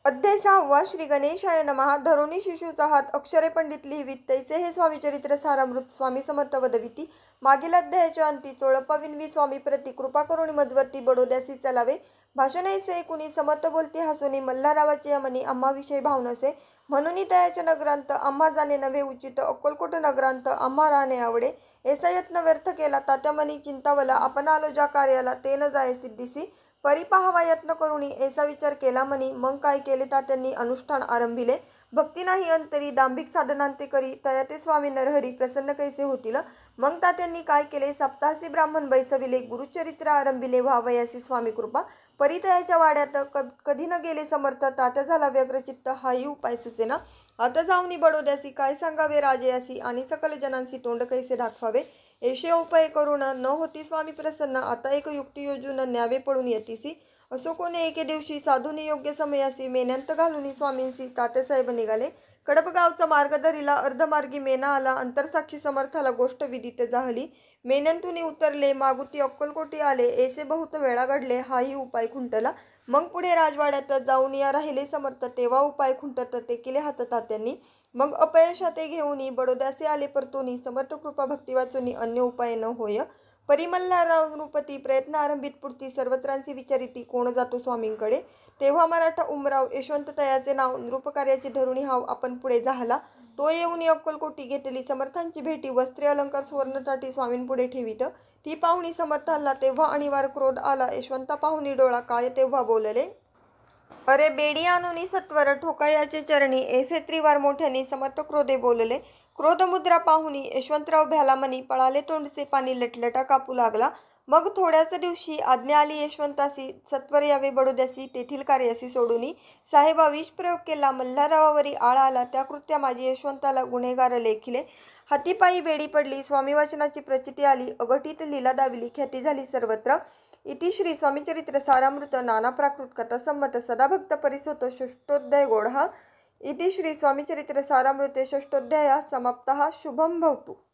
अध्याय 6 श्री गणेशाय नमः। धरुणी शिशूचा हात अक्षरे पंडित लिहिवीत तैसे हे स्वामी चरित्र सारामृत स्वामी समर्थ वदविती। मागील अध्यायाच्या अंती चोळप्पा विनवी स्वामी प्रति कृपा करुणी मजवर्ती बडोद्यासी चलावे। भाषण ऐसे कुणी समर्थ बोलती हसुनी मल्हारावाचे यमनी आम्हाविषयी भाव नसे। म्हणून तयाच्या नगरांत आम्हा जाणे नव्हे उचित अक्कलकोट नगरांत आम्हा राहणे आवडे। ऐसा यत्न व्यर्थ केला तात्या मनी चिंतावला आपण आलो ज्या कार्याला ते न जाय सिद्धीसी। परी पाहावा यत्न करुणी ऐसा विचार केला मनी मग काय केले तात्यांनी अनुष्ठान आरंभिले। भक्ती नाही अंतरी दांभिक साधनांते करी तया ते स्वामी नरहरी प्रसन्न कैसे होतील। मग तात्यांनी काय केले सप्तासी ब्राह्मण बैसविले गुरुचरित्र आरंभिले व्हावयासी स्वामी कृपा। परी तयाच्या वाड्यात कधी न गेले समर्थ तात्या झाला व्यग्रचित्त हाही उपाय सुचेना। आता जाऊनी बडोद्यासी काय सांगावे राजयासी आणि सकल जनांसी तोंड कैसे दाखवावे। ऐसे उपाय करून न होती स्वामी प्रसन्न आता एक युक्ती योजून न्यावे पळून यतीसी। असो कोणी एके दिवशी साधूनी योग्य समयासी मेन्यांत घालून स्वामींसी तात्यासाहेब निघाले। कडप गावचा मार्ग धरिला अर्धमार्गी मेना आला अंतरसाक्षी समर्थाला गोष्ट विदित जाहली। मेन्यांतून उतरले मागुती अक्कलकोटी आले ऐसे बहुत वेळा घडले हाही उपाय खुंटला। मग पुढे राजवाड्यात जाऊन या राहिले समर्थ तेव्हा उपाय खुंटत ते केले हात तात्यांनी। मग अपयशा ते घेऊनी बडोद्यासे आले परतोनी समर्थ कृपा भक्ती वाचुनी अन्य उपाय न होय। परिमल्हाराव नृपती प्रयत्न आरंभित पुरती सर्वत्रांसी विचारिती कोण जातो स्वामींकडे। तेव्हा मराठा उमराव यशवंत तयाचे नाव नृपकार्याची धरुणी हाव आपण पुढे जाहला। तो येऊन अक्कलकोटी घेतली समर्थांची भेटी वस्त्रे अलंकार सुवर्णताटी स्वामींपुढे ठेवीत। ती पाहुणी समर्थांना तेव्हा अनिवार्य क्रोध आला यशवंता पाहुणी डोळा काय तेव्हा बोलले। अरे बेडी आणुनी सत्वर ठोकायाचे चरणी ऐसे त्रिवार मोठ्याने समर्थ क्रोधे बोलले। क्रोधमुद्रा पाहुनी यशवंतराव भ्याला मनी पळाले तोंडचे पाणी लटलटा कापू लागला। मग थोड्याच दिवशी आज्ञा आली यशवंतासी सत्वर यावे बडोद्यासी तेथील कार्यासी सोडूनी। साहेबा विष प्रयोग केला मल्हाररावावरी आळ आला त्या कृत्या माझी यशवंताला गुन्हेगार लेखिले। हातीपायी बेडी पडली स्वामी वाचनाची प्रचिती आली अघटित लीला दाविली ख्याती झाली सर्वत्र। इति श्री स्वामीचरित्र सारामृत नाना प्राकृत कथा संमत सदाभक्त परिसोत षष्ठोध्याय गोढा। इति श्री स्वामीचरित्र सारामृते षष्ठोध्यायः समाप्तः। शुभं भवतु।